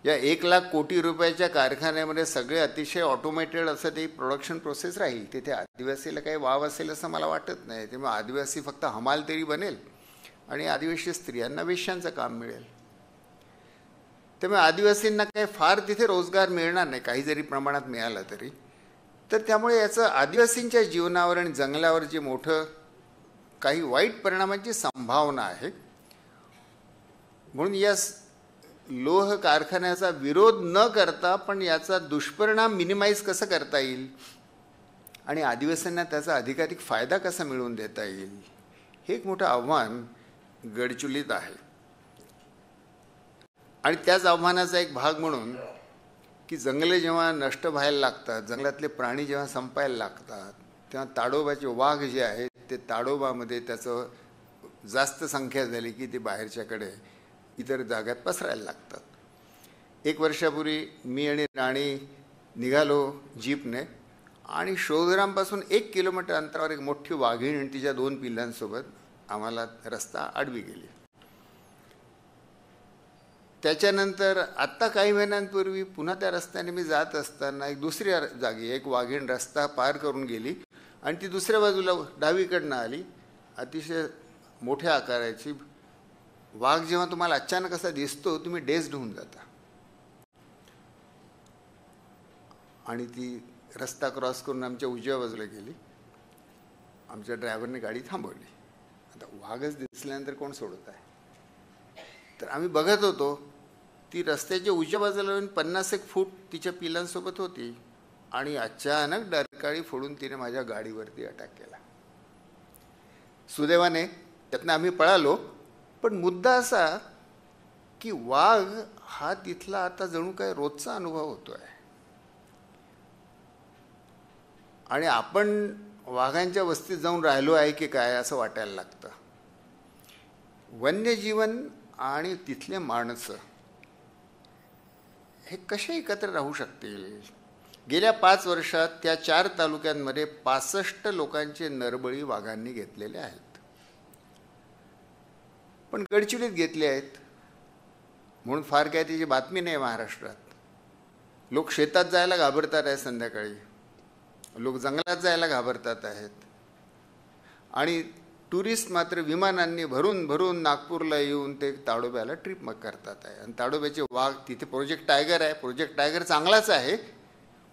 D: या 1,00,000 कोटी रुपयाच्या कारखान्यामध्ये सगळे अतिशय ऑटोमेटेड असं ते प्रोडक्शन प्रोसेस राहील. तिथे आदिवासीला काही वाव असेल असं मला वाटत नाही. त्यामुळे आदिवासी फक्त हमाल तरी बनेल आणि आदिवासी स्त्रियांना वेश्यांचं काम मिळेल. त्यामुळे आदिवासींना काही फार तिथे रोजगार मिळणार नाही, काही जरी प्रमाणात मिळाला तरी. तर त्यामुळे याचं आदिवासींच्या जीवनावर आणि जंगलावर जे मोठं काही वाईट परिणामांची संभावना आहे. म्हणून या लोह कारखान्याचा विरोध न करता पण याचा दुष्परिणाम मिनिमाइज कसं करता येईल आणि आदिवासींना त्याचा अधिकाधिक फायदा कसा मिळवून देता येईल, हे एक मोठं आव्हान गडचिरोलीत आहे. आणि त्याच आव्हानाचा एक भाग म्हणून की जंगले जेव्हा नष्ट व्हायला लागतात, जंगलातले प्राणी जेव्हा संपायला लागतात, तेव्हा ताडोबाचे वाघ जे आहेत ते ताडोबामध्ये त्याचं जास्त संख्या झाली की ते बाहेरच्याकडे इतर जाग्यात पसरायला लागतात. 1 वर्षापूर्वी मी आणि राणी निघालो जीपने आणि शोधरामपासून 1 किलोमीटर अंतरावर एक मोठी वाघीण आणि तिच्या 2 पिल्लांसोबत आम्हाला रस्ता आडवी गेली. त्याच्यानंतर आत्ता काही महिन्यांपूर्वी पुन्हा त्या रस्त्याने मी जात असताना एक दुसऱ्या जागी एक वाघीण रस्ता पार करून गेली आणि ती दुसऱ्या बाजूला डावीकडनं आली. अतिशय मोठ्या आकाराची वाघ जेव्हा तुम्हाला अचानक असा दिसतो तुम्ही डेस्ड होऊन जाता. आणि ती रस्ता क्रॉस करून आमच्या उजव्या बाजूला गेली. आमच्या ड्रायव्हरने गाडी थांबवली. आता वाघच दिसल्यानंतर कोण सोडत आहे. तर आम्ही बघत होतो ती रस्त्याच्या उजव्या बाजूला येऊन 50 फूट तिच्या पिलांसोबत होती आणि अचानक डरकाळी फोडून तिने माझ्या गाडीवरती अटॅक केला. सुदैवाने त्यातनं आम्ही पळालो. पण मुद्दा असा की वाघ हा तिथला आता जणू काय रोजचा अनुभव होतोय आणि आपण वाघांच्या वस्तीत जाऊन राहिलो आहे की काय असं वाटायला लागतं. वन्यजीवन आणि तिथले माणसं हे कसे एकत्र राहू शकतील. गेल्या 5 वर्षात त्या 4 तालुक्यांमध्ये 65 लोकांचे नरबळी वाघांनी घेतलेले आहेत. पण गडचिरोलीत घेतले आहेत म्हणून फार काय त्याची बातमी नाही. महाराष्ट्रात लोक शेतात जायला घाबरतात आहेत, संध्याकाळी लोक जंगलात जायला घाबरतात आहेत आणि टुरिस्ट मात्र विमानांनी भरून भरून नागपूरला येऊन ते ताडोब्याला ट्रिप मग करतात आहे. आणि ताडोब्याचे वाघ तिथे प्रोजेक्ट टायगर आहे. प्रोजेक्ट टायगर चांगलाच आहे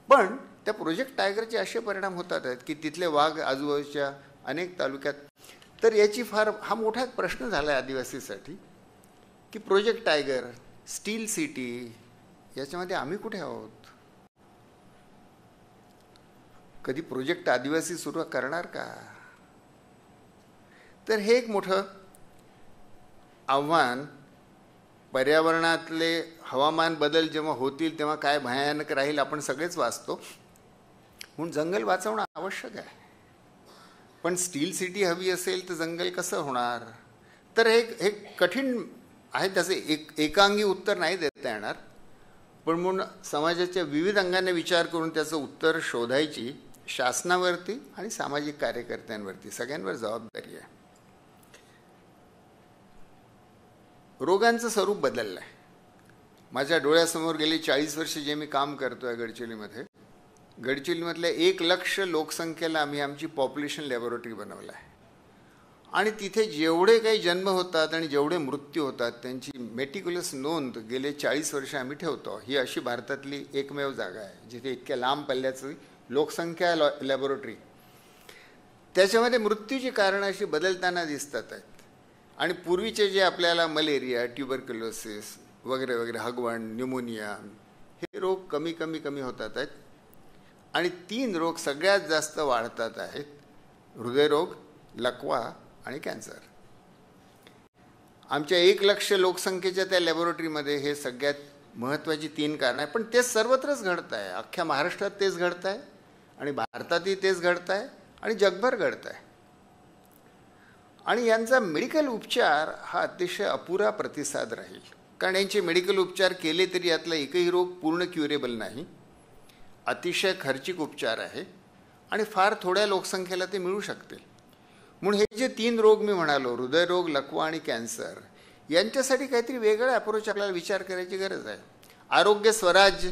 D: पण त्या प्रोजेक्ट टायगरचे असे परिणाम होतात आहेत की तिथले वाघ आजूबाजूच्या अनेक तालुक्यात. तर याची हा मोठा प्रश्न झाला आहे आदिवासीसाठी की प्रोजेक्ट टायगर, स्टील सिटी याच्यामध्ये आम्ही कुठे आहोत. कधी प्रोजेक्ट आदिवासी सुरू करणार का. तर हे एक मोठं आव्हान. पर्यावरणातले हवामान बदल जेव्हा होतील तेव्हा काय भयानक राहील आपण सगळेच वाचतो. म्हणून जंगल वाचवणं आवश्यक आहे. पण स्टील सिटी हवी असेल तर जंगल कसं होणार. तर हे कठीण आहे. त्याचे एकांगी उत्तर नाही देता येणार. पण म्हणून समाजाच्या विविध अंगाने विचार करून त्याचं उत्तर शोधायची शासनावरती आणि सामाजिक कार्यकर्त्यांवरती सगळ्यांवर जबाबदारी आहे. रोगांचं स्वरूप बदललं आहे. माझ्या डोळ्यासमोर गेली 40 वर्ष जे मी काम करतो आहे गडचिरोलीमध्ये, गडचिरोलीमधल्या 1 लाख लोकसंख्येला आम्ही आमची पॉप्युलेशन लॅबोरेटरी बनवलं आहे. आणि तिथे जेवढे काही जन्म होतात आणि जेवढे मृत्यू होतात त्यांची मेटिक्युलस नोंद गेले 40 वर्ष आम्ही ठेवतो. ही अशी भारतातली एकमेव जागा आहे जिथे इतक्या लांब पल्ल्याची लोकसंख्या लॅबोरेटरी. त्याच्यामध्ये मृत्यूची कारणं अशी बदलताना दिसतात आहेत. आणि पूर्वीचे जे आपल्याला मलेरिया, ट्युबरक्युलोसिस वगैरे वगैरे, हगवण, न्यूमोनिया हे रोग कमी कमी कमी होतात आहेत. आणि 3 रोग सगळ्यात जास्त वाढतात आहेत: हृदयरोग, लकवा आणि कॅन्सर. आमच्या 1 लाख लोकसंख्येच्या त्या लॅबोरेटरीमध्ये हे सगळ्यात महत्त्वाची 3 कारणं आहे. पण ते सर्वत्रच घडत आहे. अख्ख्या महाराष्ट्रात तेच घडत आहे आणि भारतातही तेच घडत आहे आणि जगभर घडत आहे. आणि यांचा मेडिकल उपचार हा अतिशय अपुरा प्रतिसाद राहील. कारण यांचे मेडिकल उपचार केले तरी यातला एकही रोग पूर्ण क्युरेबल नाही. अतिशय खर्चिक उपचार आहे आणि फार थोड्या लोकसंख्येला ते मिळू शकते. म्हणून हे जे 3 रोग मी म्हणालो, हृदयरोग, लकवा आणि कॅन्सर, यांच्यासाठी काहीतरी वेगळा अप्रोच आपल्याला विचार करायची गरज आहे. आरोग्य स्वराज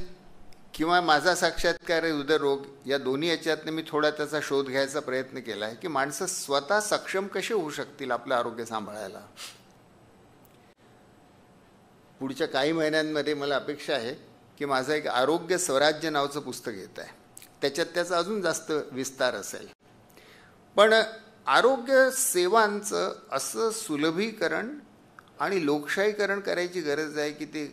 D: किंवा माझा साक्षात्कार हृदयरोग या दोन्ही याच्यातनं मी थोडा त्याचा शोध घ्यायचा प्रयत्न केला आहे की माणसं स्वतः सक्षम कसे होऊ शकतील आपलं आरोग्य सांभाळायला. पुढच्या काही महिन्यांमध्ये मला अपेक्षा आहे की माझं एक आरोग्य स्वराज्य नावाचं पुस्तक येत आहे. त्याच्यात त्याचा अजून जास्त विस्तार असेल. पण आरोग्य सेवांचं असं सुलभीकरण आणि लोकशाहीकरण करायची गरज आहे की ते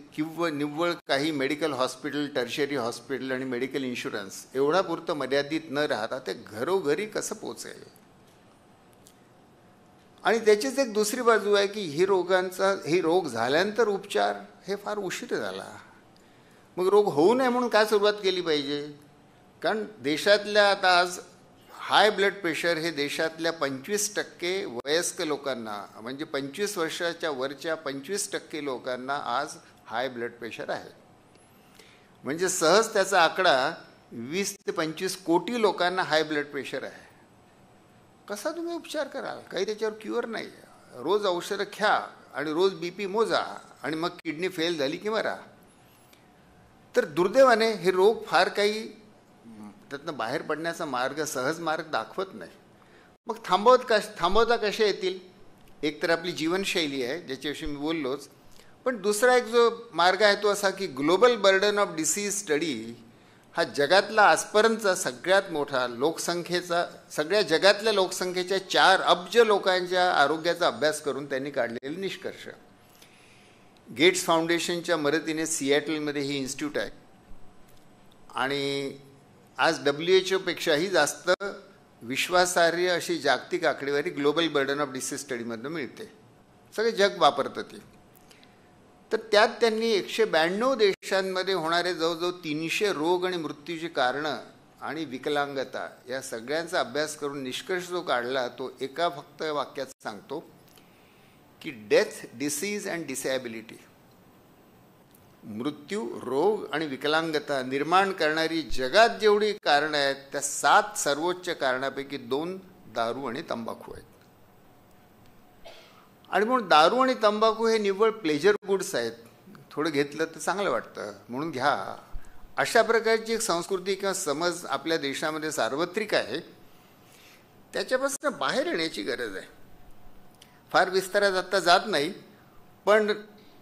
D: निव्वळ काही मेडिकल हॉस्पिटल, टर्शियरी हॉस्पिटल आणि मेडिकल इन्शुरन्स एवढा पुरतं मर्यादित न राहता ते घरोघरी कसं पोचेल. आणि त्याचीच एक दुसरी बाजू आहे की हे रोग झाल्यानंतर उपचार हे फार उशीर झाला. मग रोग होऊ नये म्हणून काय सुरुवात केली पाहिजे. कारण देशातल्या आता आज हाय ब्लड प्रेशर हे देशातल्या 25% वयस्क लोकांना, म्हणजे 25 वर्षाच्या वरच्या 25% लोकांना आज हाय ब्लड प्रेशर आहे. म्हणजे सहज त्याचा आकडा 20 ते 25 कोटी लोकांना हाय ब्लड प्रेशर आहे. कसा तुम्ही उपचार कराल. काही त्याच्यावर क्युअर नाही. रोज औषधं घ्या, आणि रोज BP मोजा आणि मग किडनी फेल झाली की मरा. तर दुर्दैवाने हे रोग फार काही त्यातनं बाहेर पडण्याचा मार्ग, सहज मार्ग दाखवत नाही. मग थांबवता कशा येतील? एक तर आपली जीवनशैली आहे, ज्याच्याविषयी मी बोललोच. पण दुसरा एक जो मार्ग आहे तो असा की global burden of disease study हा जगातला आजपर्यंतचा सगळ्यात मोठा सगळ्या जगातल्या लोकसंख्येच्या 4 अब्ज लोकांच्या आरोग्याचा अभ्यास करून त्यांनी काढलेले निष्कर्ष. गेट्स फाउंडेशनच्या मदतीने सिॲटलमध्ये ही इन्स्टिट्यूट आहे आणि आज WHO पेक्षाही जास्त विश्वासार्ह अशी जागतिक आकडेवारी ग्लोबल बर्डन ऑफ डिसीज स्टडीमधनं मिळते. सगळे जग वापरतं ती. तर त्यात त्यांनी 192 देशांमध्ये होणारे जवळजवळ 300 रोग आणि मृत्यूची कारणं आणि विकलांगता या सगळ्यांचा अभ्यास करून निष्कर्ष जो काढला तो एका फक्त वाक्यात सांगतो की डेथ, डिसीज अँड डिसॅबिलिटी, मृत्यू, रोग आणि विकलांगता निर्माण करणारी जगात जेवढी कारणं आहेत त्या 7 सर्वोच्च कारणापैकी 2 दारू आणि तंबाखू आहेत. आणि म्हणून दारू आणि तंबाखू हे निव्वळ प्लेजर गुड्स आहेत. थोडं घेतलं तर चांगलं वाटतं म्हणून घ्या, अशा प्रकारची एक संस्कृती किंवा समज आपल्या देशामध्ये सार्वत्रिक आहे. त्याच्यापासून बाहेर येण्याची गरज आहे. फार विस्तारात आत्ता जात नाही, पण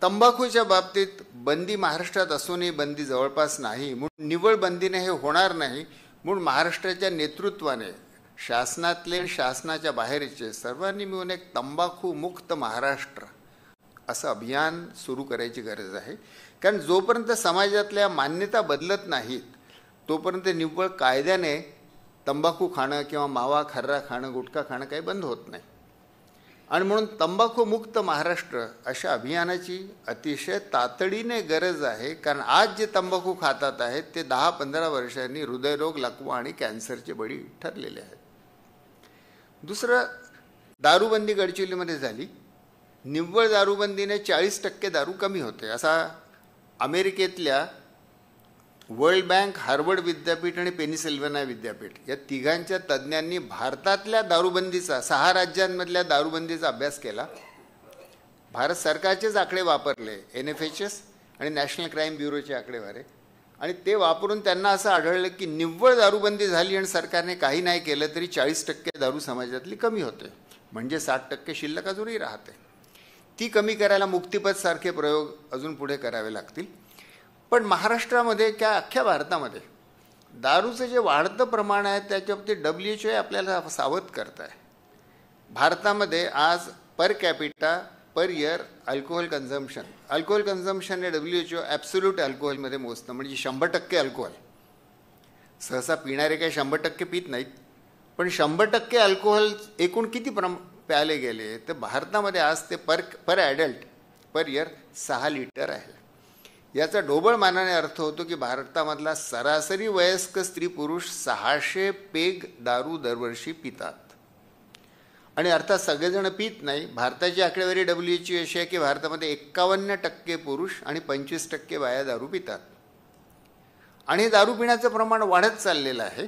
D: तंबाखूच्या बाबतीत बंदी महाराष्ट्रात असूनही बंदी जवळपास नाही. म्हणून निव्वळ बंदीने हे होणार नाही. म्हणून महाराष्ट्राच्या नेतृत्वाने शासनातले, शासनाच्या बाहेरचे सर्वांनी मिळून एक तंबाखू मुक्त महाराष्ट्र असं अभियान सुरू करायची गरज आहे. कारण जोपर्यंत समाजातल्या मान्यता बदलत नाहीत तोपर्यंत निव्वळ कायद्याने तंबाखू खाणं किंवा मावा, खर्रा खाणं, गुटखा खाणं काही बंद होत नाही. आणि म्हणून तंबाखू मुक्त महाराष्ट्र अशा अभियानाची अतिशय तातडीने गरज आहे. कारण आज जे तंबाखू खातात आहेत ते 10-15 वर्षांनी हृदयरोग, लकवा आणि कॅन्सरचे बळी ठरलेले आहेत. दुसरं, दारूबंदी गडचिरोलीमध्ये झाली. निव्वळ दारूबंदीने 40% दारू कमी होते असा अमेरिकेतल्या वर्ल्ड बँक, हार्वर्ड विद्यापीठ आणि पेनिसिल्व्हानिया विद्यापीठ या तिघांच्या तज्ज्ञांनी भारतातल्या दारूबंदीचा, 6 राज्यांमधल्या दारूबंदीचा अभ्यास केला. भारत सरकारचेच आकडे वापरले, NFHS आणि नॅशनल क्राईम ब्युरोचे आकडेवारे. आणि ते वापरून त्यांना असं आढळलं की निव्वळ दारूबंदी झाली आणि सरकारने काही नाही केलं तरी 40% दारू समाजातली कमी होते. म्हणजे 60% शिल्लक अजूनही राहते. ती कमी करायला मुक्तिपथ सारखे प्रयोग अजून पुढे करावे लागतील. पण महाराष्ट्रामध्ये किंवा अख्ख्या भारतामध्ये दारूचं जे वाढतं प्रमाण आहे त्याच्याबाबतीत WHO आपल्याला सावध करत आहे. भारतामध्ये आज per capita, per year alcohol consumption हे WHO ॲब्सोल्यूट अल्कोहोलमध्ये मोजतं. म्हणजे 100% अल्कोहोल. सहसा पिणारे काही 100% पित नाहीत, पण 100% अल्कोहोल एकूण किती प्याले गेले तर भारतामध्ये आज ते पर ॲडल्ट पर इयर 6 लिटर आहे. याचा ढोबळ मानाने अर्थ होतो की भारतामधला सरासरी वयस्क स्त्री पुरुष 600 पेग दारू दरवर्षी पितात. आणि अर्थात सगळेजण पित नाही. भारताची आकडेवारी WHO अशी आहे की भारतामध्ये 51% पुरुष आणि 25% बाया दारू पितात. आणि हे दारू पिण्याचं प्रमाण वाढत चाललेलं आहे.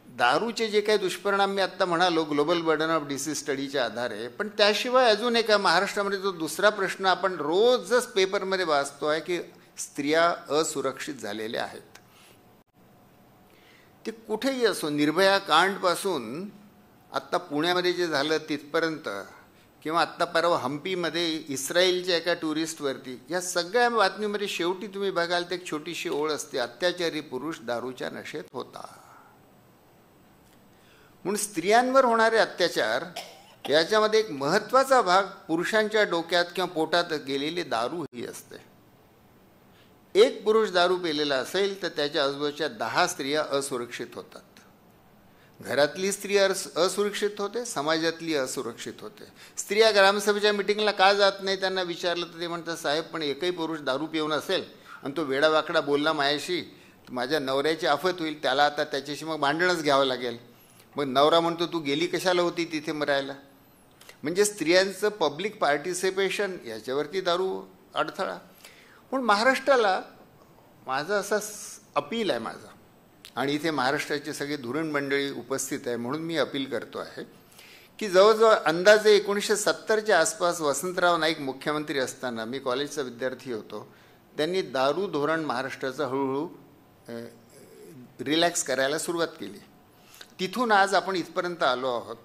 D: दारूचे जे काही दुष्परिणाम मी आत्ता म्हणालो ग्लोबल बर्डन ऑफ डिसीज स्टडीच्या आधारे, पण त्याशिवाय अजून एक महाराष्ट्रामध्ये जो दुसरा प्रश्न आपण रोजच पेपरमध्ये वाचतो आहे की स्त्रिया असुरक्षित झालेल्या आहेत. ते कुठेही असो, निर्भया कांडपासून आत्ता पुण्यामध्ये जे झालं तिथपर्यंत, किंवा आत्ता परवा हम्पीमध्ये इस्रायलच्या एका टुरिस्टवरती, या सगळ्या बातमीमध्ये शेवटी तुम्ही बघाल तर एक छोटीशी ओळ असते, अत्याचारी पुरुष दारूच्या नशेत होता. म्हणून स्त्रियांवर होणारे अत्याचार याच्यामध्ये एक महत्त्वाचा भाग पुरुषांच्या डोक्यात किंवा पोटात गेलेली दारू ही असते. एक पुरुष दारू पिलेला असेल तर त्याच्या आजूबाजूच्या 10 स्त्रिया असुरक्षित होतात. घरातली स्त्री असुरक्षित होते, समाजातली असुरक्षित होते. स्त्रिया ग्रामसभेच्या मिटिंगला का जात नाही त्यांना विचारलं तर ते म्हणतात, साहेब पण एकही पुरुष दारू पिऊन असेल आणि तो वेडावाकडा बोलला माझ्याशी, माझ्या नवऱ्याची आफत होईल, त्याला आता त्याच्याशी मग भांडणच घ्यावं लागेल. मग नवरा म्हणतो तू गेली कशाला होती तिथे मरायला. म्हणजे स्त्रियांचं पब्लिक पार्टिसिपेशन याच्यावरती दारू अडथळा. पण महाराष्ट्राला माझं असं अपील आहे आणि इथे महाराष्ट्राची सगळी धुरण मंडळी उपस्थित आहे म्हणून मी अपील करतो आहे की जवळजवळ अंदाजे 1970च्या आसपास वसंतराव नाईक मुख्यमंत्री असताना, मी कॉलेजचा विद्यार्थी होतो, त्यांनी दारू धोरण महाराष्ट्राचं हळूहळू रिलॅक्स करायला सुरुवात केली. तिथून आज आपण इथपर्यंत आलो आहोत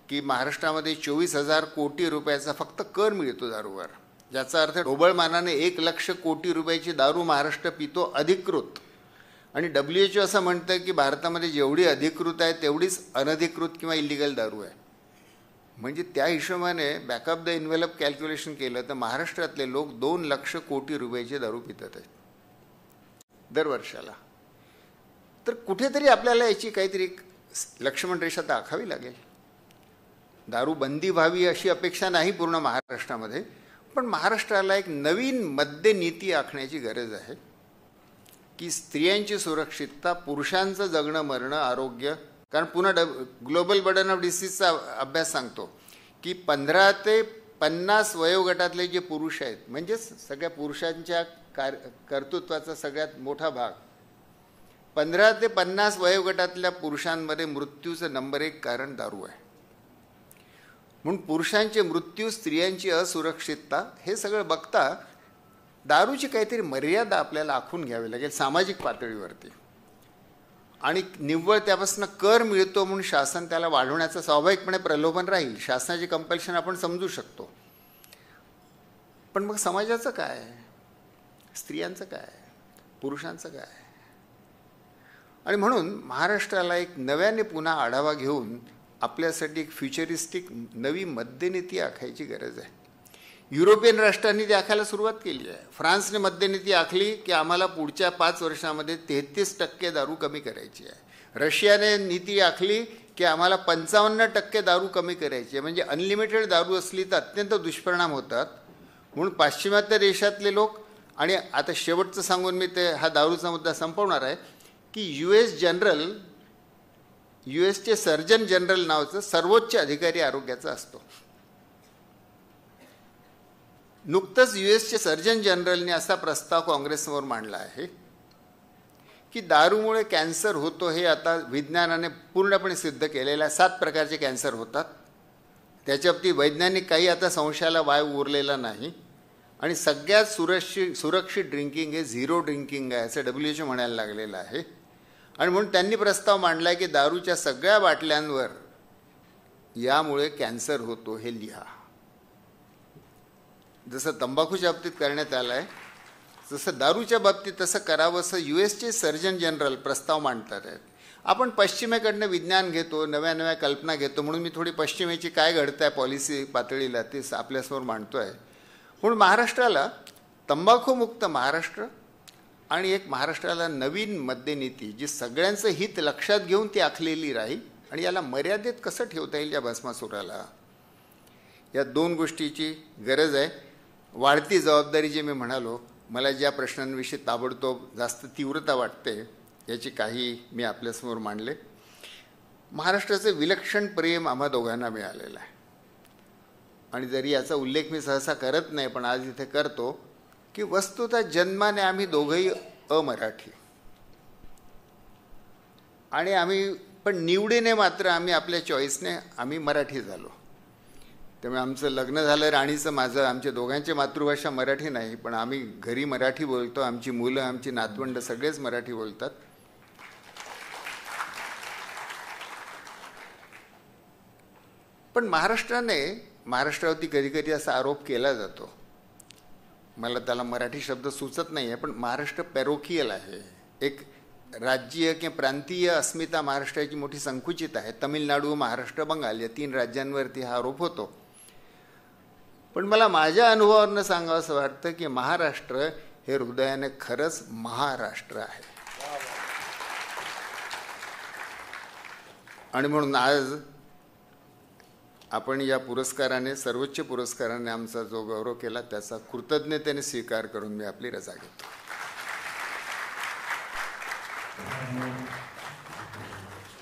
D: की महाराष्ट्रामध्ये 24,000 कोटी रुपयाचा फक्त कर मिळतो दारूवर, ज्याचा अर्थ ढोबळ मानाने 1,00,000 कोटी रुपयाची दारू महाराष्ट्र पितो अधिकृत. आणि WHO असं म्हणतं की भारतामध्ये जेवढी अधिकृत आहे तेवढीच अनधिकृत किंवा इलिगल दारू आहे. म्हणजे त्या हिशोबाने बॅकअप द इन्व्हेलप कॅल्क्युलेशन केलं तर महाराष्ट्रातले लोक 2,00,000 कोटी रुपयाची दारू पितात आहेत दरवर्षाला. तर कुठेतरी आपल्याला याची काहीतरी लक्ष्मण रेषा तर आखावी लागेल. दारू बंदी व्हावी अशी अपेक्षा नाही पूर्ण महाराष्ट्रामध्ये, पण महाराष्ट्राला एक नवीन मद्य नीती आखण्याची गरज आहे की स्त्रियांची सुरक्षितता, पुरुषांचं जगणं मरणं, आरोग्य. कारण पुन्हा ग्लोबल बर्डन ऑफ डिसीजचा अभ्यास सांगतो की 15 ते 50 वयोगटातले जे पुरुष आहेत, म्हणजेच सगळ्या पुरुषांच्या कर्तृत्वाचा सगळ्यात मोठा भाग, 15 ते 50 वयोगटातल्या पुरुषांमध्ये मृत्यूचं नंबर 1 कारण दारू आहे. म्हणून पुरुषांचे मृत्यू, स्त्रियांची असुरक्षितता हे सगळं बघता दारूची काहीतरी मर्यादा आपल्याला आखून घ्यावी लागेल सामाजिक पातळीवरती. आणि निव्वळ त्यापासून कर मिळतो म्हणून शासन त्याला वाढवण्याचं स्वाभाविकपणे प्रलोभन राहील. शासनाची कंपल्शन आपण समजू शकतो, पण मग समाजाचं काय, स्त्रियांचं काय, पुरुषांचं काय? आणि म्हणून महाराष्ट्राला एक नव्याने पुन्हा आढावा घेऊन आपल्यासाठी एक फ्युचरिस्टिक नवी मद्यनीती आखायची गरज आहे. युरोपियन राष्ट्रांनी ती आखायला सुरुवात केली आहे. फ्रान्सने मद्यनीती आखली की आम्हाला पुढच्या 5 वर्षामध्ये 33% दारू कमी करायची आहे. रशियाने नीती आखली की आम्हाला 55% दारू कमी करायची आहे. म्हणजे अनलिमिटेड दारू असली तर अत्यंत दुष्परिणाम होतात. म्हणून पाश्चिमात्य देशातले लोक, आणि आता शेवटचं सांगून मी ते हा दारूचा मुद्दा संपवणार आहे, की यूएसचे सर्जन जनरल नावाचं सर्वोच्च अधिकारी आरोग्याचा असतो. नुकतंच यूएसचे सर्जन जनरलने असा प्रस्ताव काँग्रेससमोर मांडला आहे की दारूमुळे कॅन्सर होतो हे आता विज्ञानाने पूर्णपणे सिद्ध केलेलं आहे. 7 प्रकारचे कॅन्सर होतात. त्याच्याबाबतीत वैज्ञानिक काही आता संशयाला वाव उरलेला नाही. आणि सगळ्यात सुरक्षित ड्रिंकिंग हे झिरो ड्रिंकिंग आहे असं WHO म्हणायला लागलेलं आहे. आणि म्हणून त्यांनी प्रस्ताव मांडला आहे की दारूच्या सगळ्या बाटल्यांवर यामुळे कॅन्सर होतो हे लिहा. जसं तंबाखूच्या बाबतीत करण्यात आलं आहे, जसं दारूच्या बाबतीत तसं करावं असं यूएसचे सर्जन जनरल प्रस्ताव मांडतात आहेत. आपण पश्चिमेकडनं विज्ञान घेतो, नव्या नव्या कल्पना घेतो, म्हणून मी थोडी पश्चिमेची काय घडतं आहे पॉलिसी पातळीला ते आपल्यासमोर मांडतो आहे. म्हणून महाराष्ट्राला तंबाखूमुक्त महाराष्ट्र आणि एक महाराष्ट्राला नवीन मद्यनीती जी सगळ्यांचं हित लक्षात घेऊन ती आखलेली राहील. आणि याला मर्यादित कसं ठेवता येईल या भस्मासुराला, या 2 गोष्टीची गरज आहे. वाढती जबाबदारी जे मी म्हणालो, मला ज्या प्रश्नांविषयी ताबडतोब जास्त तीव्रता वाटते याची काही मी आपल्यासमोर मांडले. महाराष्ट्राचं विलक्षण प्रेम आम्हा दोघांना मिळालेलं आहे. आणि जरी याचा उल्लेख मी सहसा करत नाही, पण आज इथे करतो की वस्तुतः जन्माने आम्ही दोघंही अमराठी, आणि आम्ही पण निवडीने मात्र आम्ही आपल्या चॉईसने आम्ही मराठी झालो. त्यामुळे आमचं लग्न झालं राणीचं माझं, आमच्या दोघांची मातृभाषा मराठी नाही, पण आम्ही घरी मराठी बोलतो. आमची मुलं, आमची नातवंड सगळेच मराठी बोलतात. पण महाराष्ट्रावरती कधीकधी असा आरोप केला जातो, मला त्याला मराठी शब्द सुचत नाही आहे, पण महाराष्ट्र पॅरोकियल आहे. एक राज्य किंवा प्रांतीय अस्मिता महाराष्ट्राची मोठी संकुचित आहे. तमिळनाडू, महाराष्ट्र, बंगाल या 3 राज्यांवरती हा आरोप होतो. पण मला माझ्या अनुभवावरनं सांगावं असं वाटतं की महाराष्ट्र हे हृदयाने खरंच महाराष्ट्र आहे. आणि म्हणून आज आपण या पुरस्काराने, सर्वोच्च पुरस्काराने आमचा जो गौरव केला त्याचा कृतज्ञतेने स्वीकार करून मी आपली रजा घेतो.